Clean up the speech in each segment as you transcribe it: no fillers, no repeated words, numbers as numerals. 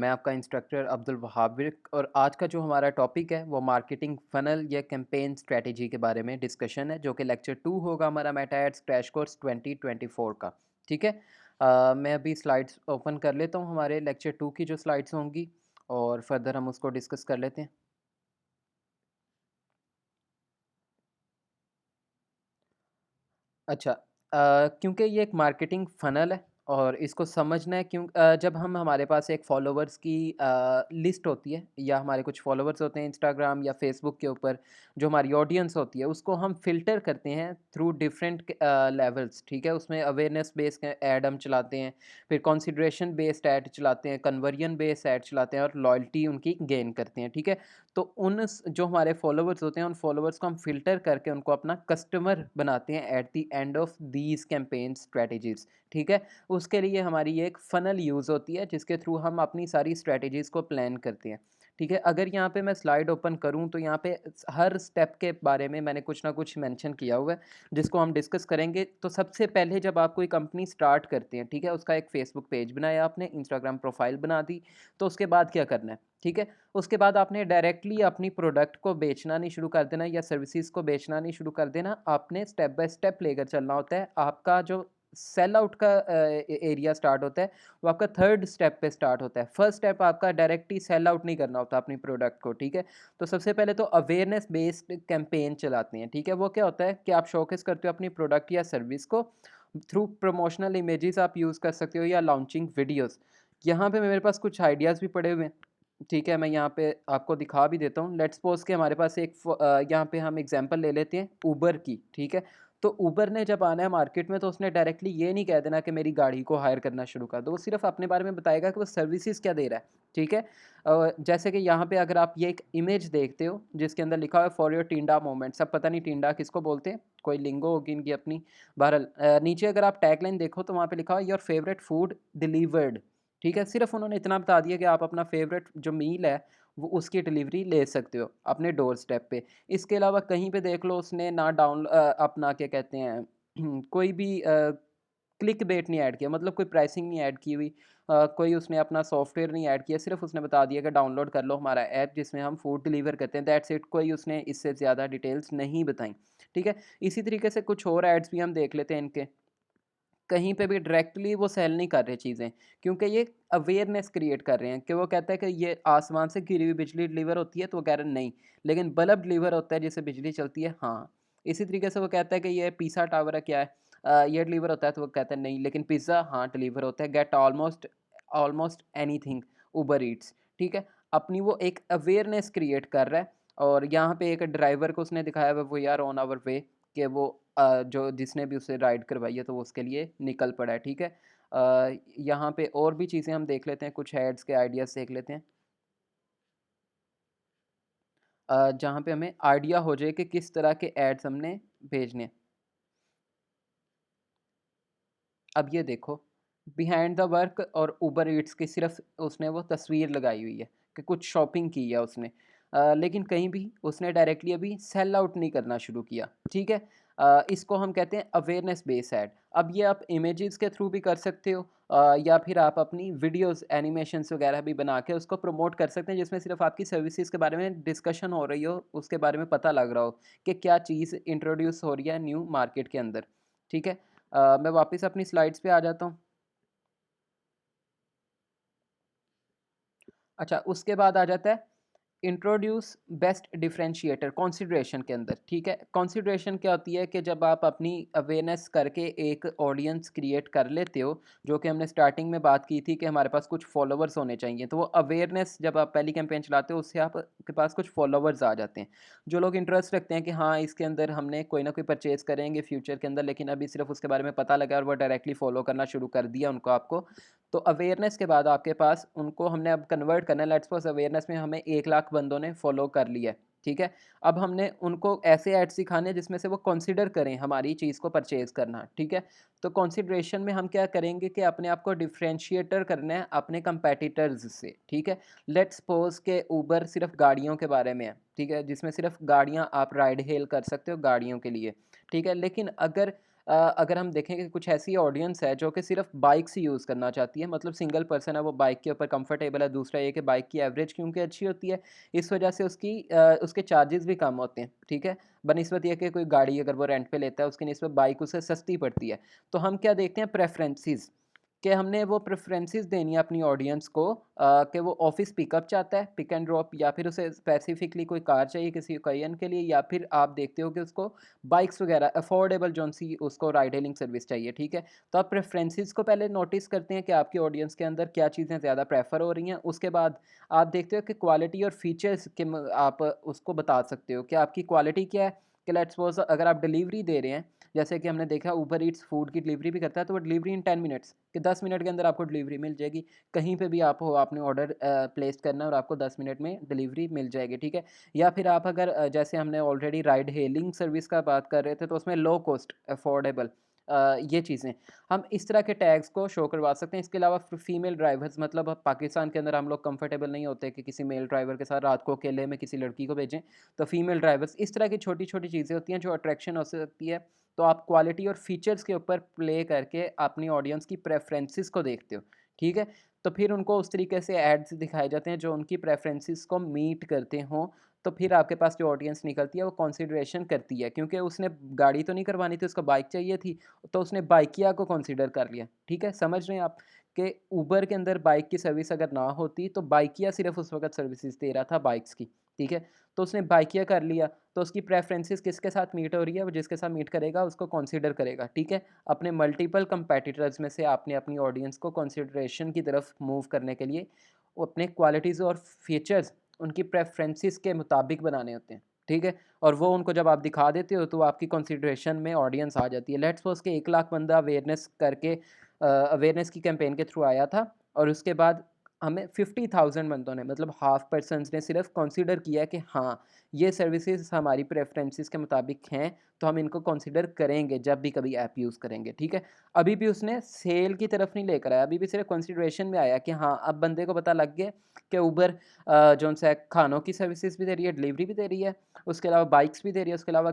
मैं आपका इंस्ट्रक्टर अब्दुल वहाब विर्क और आज का जो हमारा टॉपिक है वो मार्केटिंग फनल या कैंपेन स्ट्रेटजी के बारे में डिस्कशन है, जो कि लेक्चर 2 होगा हमारा मेटा एड्स क्रैश कोर्स 2024 का। ठीक है। मैं अभी स्लाइड्स ओपन कर लेता हूँ, हमारे लेक्चर 2 की जो स्लाइड्स होंगी, और फर्दर हम उसको डिस्कस कर लेते हैं। अच्छा, क्योंकि ये एक मार्केटिंग फ़नल है और इसको समझना है, जब हम हमारे पास एक फ़ॉलोवर्स की लिस्ट होती है या हमारे कुछ फ़ॉलोवर्स होते हैं इंस्टाग्राम या फ़ेसबुक के ऊपर, जो हमारी ऑडियंस होती है उसको हम फ़िल्टर करते हैं थ्रू डिफरेंट लेवल्स। ठीक है, उसमें अवेयरनेस बेस्ड ऐड हम चलाते हैं, फिर कंसिडरेशन बेस्ड ऐड चलाते हैं, कन्वर्जन बेस्ड ऐड चलाते हैं और लॉयल्टी उनकी गेन करते हैं। ठीक है, तो जो हमारे फॉलोवर्स होते हैं उन फॉलोवर्स को हम फ़िल्टर करके उनको अपना कस्टमर बनाते हैं at the end of these campaign strategies. ठीक है, उसके लिए हमारी ये एक फ़नल यूज़ होती है जिसके थ्रू हम अपनी सारी स्ट्रेटजीज़ को प्लान करते हैं। ठीक है, अगर यहाँ पे मैं स्लाइड ओपन करूँ तो यहाँ पे हर स्टेप के बारे में मैंने कुछ ना कुछ मेंशन किया हुआ है जिसको हम डिस्कस करेंगे। तो सबसे पहले जब आप कोई कंपनी स्टार्ट करते हैं, ठीक है, उसका एक फेसबुक पेज बनाया आपने, इंस्टाग्राम प्रोफाइल बना दी, तो उसके बाद क्या करना है? ठीक है, उसके बाद आपने डायरेक्टली अपनी प्रोडक्ट को बेचना नहीं शुरू कर देना या सर्विसेज को बेचना नहीं शुरू कर देना। आपने स्टेप बाय स्टेप लेकर चलना होता है। आपका जो सेल आउट का एरिया स्टार्ट होता है वो आपका थर्ड स्टेप पे स्टार्ट होता है। फर्स्ट स्टेप आपका डायरेक्टली सेल आउट नहीं करना होता अपनी प्रोडक्ट को। ठीक है, तो सबसे पहले तो अवेयरनेस बेस्ड कैंपेन चलाते हैं। ठीक है, वो क्या होता है कि आप शोकेस करते हो अपनी प्रोडक्ट या सर्विस को थ्रू प्रमोशनल इमेजेस आप यूज़ कर सकते हो या लॉन्चिंग वीडियोज़। यहाँ पे मेरे पास कुछ आइडियाज़ भी पड़े हुए हैं। ठीक है, मैं यहाँ पे आपको दिखा भी देता हूँ। लेट्स सपोज़ कि हमारे पास यहाँ पे हम एग्ज़ाम्पल ले लेते हैं उबर की। ठीक है, तो उबर ने जब आना है मार्केट में तो उसने डायरेक्टली ये नहीं कह देना कि मेरी गाड़ी को हायर करना शुरू कर दो। वो सिर्फ़ अपने बारे में बताएगा कि वो सर्विसेज़ क्या दे रहा है। ठीक है, जैसे कि यहाँ पे अगर आप ये एक इमेज देखते हो जिसके अंदर लिखा हुआ है फॉर योर टिंडा मोमेंट्स। अब पता नहीं टिंडा किसको बोलते हैं, कोई लिंगो होगी इनकी अपनी। बहरहाल नीचे अगर आप टैगलाइन देखो तो वहाँ पे लिखा हुआ है योर फेवरेट फूड डिलीवर्ड। ठीक है, सिर्फ़ उन्होंने इतना बता दिया कि आप अपना फ़ेवरेट जो मील है, वो उसकी डिलीवरी ले सकते हो अपने डोर स्टेप पे। इसके अलावा कहीं पे देख लो उसने ना अपना क्या कहते हैं कोई भी क्लिकबेट नहीं ऐड किया, मतलब कोई प्राइसिंग नहीं ऐड की हुई। कोई उसने अपना सॉफ्टवेयर नहीं ऐड किया, सिर्फ़ उसने बता दिया कि डाउनलोड कर लो हमारा ऐप जिसमें हम फूड डिलीवर करते हैं, दैट्स इट। कोई उसने इससे ज़्यादा डिटेल्स नहीं बताई। ठीक है, इसी तरीके से कुछ और एड्स भी हम देख लेते हैं इनके। कहीं पे भी डायरेक्टली वो सेल नहीं कर रहे चीज़ें, क्योंकि ये अवेयरनेस क्रिएट कर रहे हैं कि वो कहता है कि ये आसमान से गिरी हुई बिजली डिलीवर होती है, तो वो कह रहे हैं नहीं, लेकिन बल्ब डिलीवर होता है जिससे बिजली चलती है, हाँ। इसी तरीके से वो कहता है कि ये पिज़्ज़ा टावर है, क्या है? ये डिलीवर होता है, तो वो कहता है नहीं, लेकिन पिज़्ज़ा हाँ डिलीवर होता है, get almost almost anything Uber Eats. ठीक है, अपनी वो एक अवेयरनेस क्रिएट कर रहा है। और यहाँ पे एक ड्राइवर को उसने दिखाया हुआ, we are on our way, कि वो जो जिसने भी उससे राइड करवाई है तो वो उसके लिए निकल पड़ा है। ठीक है, यहाँ पे और भी चीज़ें हम देख लेते हैं, कुछ एड्स के आइडियाज़ देख लेते हैं, जहाँ पे हमें आइडिया हो जाए कि किस तरह के एड्स हमने भेजने हैं। अब ये देखो, बिहाइंड द वर्क और उबर ईट्स की सिर्फ उसने वो तस्वीर लगाई हुई है कि कुछ शॉपिंग की है उसने, लेकिन कहीं भी उसने डायरेक्टली अभी सेल आउट नहीं करना शुरू किया। ठीक है, इसको हम कहते हैं अवेयरनेस बेस ऐड। अब ये आप इमेजेस के थ्रू भी कर सकते हो, या फिर आप अपनी वीडियोस एनिमेशंस वगैरह भी बना के उसको प्रमोट कर सकते हैं, जिसमें सिर्फ आपकी सर्विसेज के बारे में डिस्कशन हो रही हो, उसके बारे में पता लग रहा हो कि क्या चीज़ इंट्रोड्यूस हो रही है न्यू मार्केट के अंदर। ठीक है, मैं वापस अपनी स्लाइड्स पे आ जाता हूँ। अच्छा, उसके बाद आ जाता है इंट्रोड्यूस बेस्ट डिफरेंशिएटर कंसिडरेशन के अंदर। ठीक है, कंसिडरेशन क्या होती है कि जब आप अपनी अवेयरनेस करके एक ऑडियंस क्रिएट कर लेते हो, जो कि हमने स्टार्टिंग में बात की थी कि हमारे पास कुछ फॉलोवर्स होने चाहिए, तो वो अवेयरनेस जब आप पहली कैंपेन चलाते हो उससे आपके पास कुछ फॉलोवर्स आ जाते हैं, जो लोग इंटरेस्ट रखते हैं कि हाँ इसके अंदर हमने कोई ना कोई परचेज़ करेंगे फ्यूचर के अंदर, लेकिन अभी सिर्फ उसके बारे में पता लगा और वो डायरेक्टली फॉलो करना शुरू कर दिया उनको आपको। तो अवेयरनेस के बाद आपके पास उनको हमने अब कन्वर्ट करना है। लेट्स सपोज़ अवेयरनेस में हमें 1 लाख बंदों ने फॉलो कर लिया है, ठीक है? अब हमने उनको ऐसे एड्स दिखाने हैं जिसमें से वो कंसीडर करें हमारी चीज़ को परचेज़ करना, ठीक है? तो कंसिडरेशन में हम क्या करेंगे कि अपने आप को डिफरेंशिएटर करना है अपने कंपैटिटर्स से, ठीक है? लेट्स सपोज़ कि उबर सिर्फ़ गाड़ियों के बारे में है, ठीक है? जिसमें सिर्फ़ गाड़ियाँ आप राइड हेल कर सकते हो गाड़ियों के लिए, ठीक है? लेकिन अगर अगर हम देखें कि कुछ ऐसी ऑडियंस है जो कि सिर्फ बाइक्स ही यूज़ करना चाहती है, मतलब सिंगल पर्सन है वो बाइक के ऊपर कंफर्टेबल है, दूसरा ये कि बाइक की एवरेज क्योंकि अच्छी होती है, इस वजह से उसके चार्जेस भी कम होते हैं, ठीक है, बनिस्बत ये कि कोई गाड़ी अगर वो रेंट पे लेता है उसकी निस्बत बाइक उसे सस्ती पड़ती है। तो हम क्या देखते हैं, प्रेफरेंसेस, कि हमने वो प्रेफ़रेंसेस देनी है अपनी ऑडियंस को, कि वो ऑफ़िस पिकअप चाहता है, पिक एंड ड्रॉप, या फिर उसे स्पेसिफ़िकली कोई कार चाहिए किसी ओकेज़न के लिए, या फिर आप देखते हो कि उसको बाइक्स वग़ैरह अफ़ोर्डेबल जौन-सी उसको राइड हेलिंग सर्विस चाहिए, ठीक है? तो आप प्रेफ़रेंसेस को पहले नोटिस करते हैं कि आपकी ऑडियंस के अंदर क्या चीज़ें ज़्यादा प्रेफ़र हो रही हैं। उसके बाद आप देखते हो कि क्वालिटी और फ़ीचर्स के म आप उसको बता सकते हो कि आपकी क्वालिटी क्या है, कि लेट्स सपोज़ अगर आप डिलीवरी दे रहे हैं, जैसे कि हमने देखा ऊबर ईट्स फूड की डिलीवरी भी करता है, तो वो डिलीवरी इन 10 मिनट्स, कि 10 मिनट के अंदर आपको डिलीवरी मिल जाएगी। कहीं पे भी आप हो, आपने ऑर्डर प्लेस करना है और आपको 10 मिनट में डिलीवरी मिल जाएगी, ठीक है? या फिर आप अगर जैसे हमने ऑलरेडी राइड हेलिंग सर्विस का बात कर रहे थे, तो उसमें लो कॉस्ट, अफोर्डेबल, ये चीज़ें हम इस तरह के टैग्स को शो करवा सकते हैं। इसके अलावा फीमेल ड्राइवर्स, मतलब अब पाकिस्तान के अंदर हम लोग कंफर्टेबल नहीं होते कि किसी मेल ड्राइवर के साथ रात को अकेले में किसी लड़की को भेजें, तो फीमेल ड्राइवर्स, इस तरह की छोटी-छोटी चीज़ें होती हैं जो अट्रैक्शन हो सकती है। तो आप क्वालिटी और फीचर्स के ऊपर प्ले करके अपनी ऑडियंस की प्रेफ़रेंसेस को देखते हो, ठीक है? तो फिर उनको उस तरीके से एड्स दिखाए जाते हैं जो उनकी प्रेफ़रेंसेस को मीट करते हों, तो फिर आपके पास जो ऑडियंस निकलती है वो कंसिडरेशन करती है, क्योंकि उसने गाड़ी तो नहीं करवानी थी, उसको बाइक चाहिए थी, तो उसने बाइकिया को कंसीडर कर लिया, ठीक है? समझ रहे हैं आप कि ऊबर के अंदर बाइक की सर्विस अगर ना होती, तो बाइकिया सिर्फ़ उस वक़्त सर्विसेज़ दे रहा था बाइक्स की, ठीक है? तो उसने बाइकिया कर लिया, तो उसकी प्रेफ़रेंसेस किसके साथ मीट हो रही है, वो जिसके साथ मीट करेगा उसको कंसीडर करेगा, ठीक है? अपने मल्टीपल कंपैटिटर्स में से आपने अपनी ऑडियंस को कंसिडरेशन की तरफ मूव करने के लिए वो अपने क्वालिटीज़ और फीचर्स उनकी प्रेफ़रेंसेस के मुताबिक बनाने होते हैं, ठीक है? और वो उनको जब आप दिखा देते हो तो आपकी कंसिडरेशन में ऑडियंस आ जाती है। लेट्स सपोज़ कि 1 लाख बंदा अवेयरनेस करके अवेयरनेस की कैंपेन के थ्रू आया था, और उसके बाद हमें 50,000 बंदों ने, मतलब हाफ़ पर्सन्स ने सिर्फ़ कंसीडर किया कि हाँ, ये सर्विसेज़ हमारी प्रेफ़रेंसेस के मुताबिक हैं, तो हम इनको कंसीडर करेंगे जब भी कभी ऐप यूज़ करेंगे, ठीक है? अभी भी उसने सेल की तरफ नहीं लेकर आया, अभी भी सिर्फ़ कंसिडरेशन में आया कि हाँ, अब बंदे को पता लग गया कि उबर जो-सा है खानों की सर्विसेज़ भी दे रही है, डिलीवरी भी दे रही है, उसके अलावा बाइक्स भी दे रही है, उसके अलावा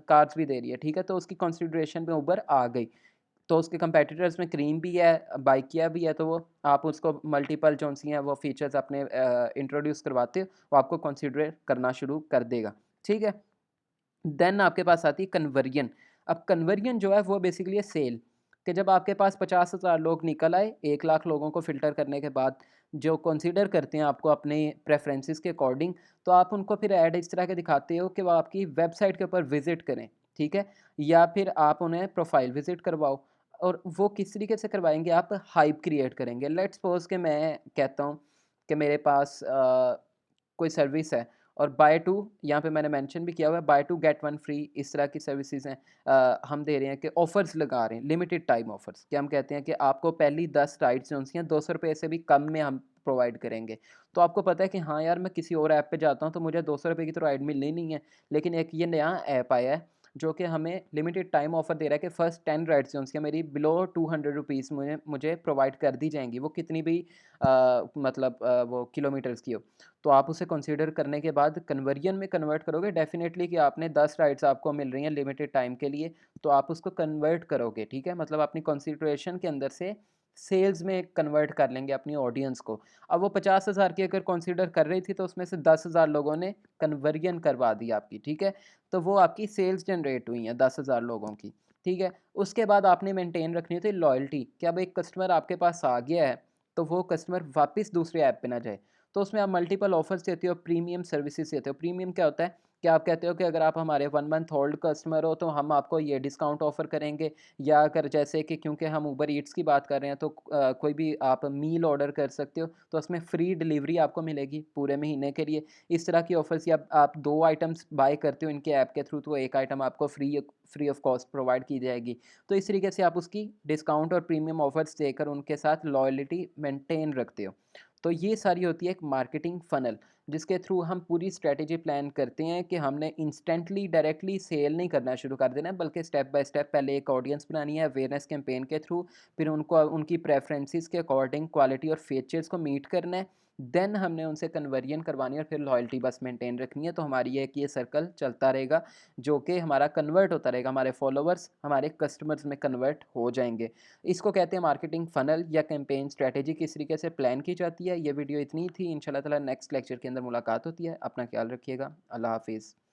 कार्स भी दे रही है, ठीक है? तो उसकी कंसिडरेशन में उबर आ गई। तो उसके कंपेटिटर्स में क्रीम भी है, बाइकिया भी है, तो वो आप उसको मल्टीपल जो-सी हैं वो फीचर्स अपने इंट्रोड्यूस करवाते हो, वो आपको कंसिडर करना शुरू कर देगा, ठीक है? देन आपके पास आती है कन्वर्जन। अब कन्वर्जन जो है वो बेसिकली है सेल, कि जब आपके पास 50,000 लोग निकल आए, 1 लाख लोगों को फ़िल्टर करने के बाद, जो कंसीडर करते हैं आपको अपने प्रेफ़रेंसेस के अकॉर्डिंग, तो आप उनको फिर ऐड इस तरह के दिखाते हो कि वो आपकी वेबसाइट के ऊपर विज़िट करें, ठीक है? या फिर आप उन्हें प्रोफ़ाइल विज़िट करवाओ, और वो किस तरीके से करवाएँगे, आप हाइप क्रिएट करेंगे। लेट्स सपोज़ कि मैं कहता हूँ कि मेरे पास कोई सर्विस है, और बाय टू, यहाँ पे मैंने मेंशन भी किया हुआ है, buy two get one free, इस तरह की सर्विसेज हैं। हम दे रहे हैं कि ऑफ़र्स लगा रहे हैं, लिमिटेड टाइम ऑफ़र्स, कि हम कहते हैं कि आपको पहली 10 राइड्स जो हैं ₹200 से भी कम में हम प्रोवाइड करेंगे। तो आपको पता है कि हाँ यार, मैं किसी और ऐप पे जाता हूँ तो मुझे ₹200 की तो राइड मिलनी नहीं है, लेकिन एक ये नया ऐप आया है जो कि हमें लिमिटेड टाइम ऑफ़र दे रहा है कि फर्स्ट 10 राइड्स जो हैं मेरी बिलो ₹200 मुझे मुझे प्रोवाइड कर दी जाएँगी, वो कितनी भी मतलब वो किलोमीटर्स की हो। तो आप उसे कंसीडर करने के बाद कन्वर्जन में कन्वर्ट करोगे डेफ़िनेटली, कि आपने 10 राइड्स आपको मिल रही हैं लिमिटेड टाइम के लिए, तो आप उसको कन्वर्ट करोगे, ठीक है? मतलब अपनी कंसिडरेशन के अंदर से सेल्स में कन्वर्ट कर लेंगे अपनी ऑडियंस को। अब वो 50,000 की अगर कंसीडर कर रही थी, तो उसमें से 10,000 लोगों ने कन्वर्जन करवा दी आपकी, ठीक है? तो वो आपकी सेल्स जनरेट हुई हैं 10,000 लोगों की, ठीक है? उसके बाद आपने मेंटेन रखनी होती है लॉयल्टी, कि अब एक कस्टमर आपके पास आ गया है, तो वो कस्टमर वापस दूसरे ऐप पे ना जाए। तो उसमें आप मल्टीपल ऑफ़र्स देते हो, प्रीमियम सर्विसेज़ देते हो। प्रीमियम क्या होता है कि आप कहते हो कि अगर आप हमारे 1 मंथ ओल्ड कस्टमर हो, तो हम आपको ये डिस्काउंट ऑफ़र करेंगे, या अगर जैसे कि क्योंकि हम उबर ईट्स की बात कर रहे हैं, तो कोई भी आप मील ऑर्डर कर सकते हो, तो उसमें फ्री डिलीवरी आपको मिलेगी पूरे महीने के लिए। इस तरह की ऑफ़र्स, या आप 2 आइटम्स बाय करते हो इनके ऐप के थ्रू, तो 1 आइटम आपको फ्री ऑफ कॉस्ट प्रोवाइड की जाएगी। तो इस तरीके से आप उसकी डिस्काउंट और प्रीमियम ऑफ़र्स देकर उनके साथ लॉयल्टी मेंटेन रखते हो। तो ये सारी होती है एक मार्केटिंग फ़नल, जिसके थ्रू हम पूरी स्ट्रैटेजी प्लान करते हैं कि हमने इंस्टेंटली डायरेक्टली सेल नहीं करना शुरू कर देना है, बल्कि स्टेप बाय स्टेप पहले एक ऑडियंस बनानी है अवेयरनेस कैंपेन के थ्रू, फिर उनको उनकी प्रेफरेंसेस के अकॉर्डिंग क्वालिटी और फीचर्स को मीट करना है। देन हमने उनसे कन्वर्जन करवानी है और फिर लॉयल्टी बस मेंटेन रखनी है। तो हमारी ये है कि ये सर्कल चलता रहेगा, जो कि हमारा कन्वर्ट होता रहेगा, हमारे फॉलोवर्स हमारे कस्टमर्स में कन्वर्ट हो जाएँगे। इसको कहते हैं मार्केटिंग फ़नल या कैंपेन स्ट्रैटेजी, किस तरीके से प्लान की जाती है। ये वीडियो इतनी ही थी, इंशाल्लाह ताला नेक्स्ट लेक्चर के अंदर मुलाकात होती है। अपना ख्याल रखिएगा। अल्लाह हाफ़िज़।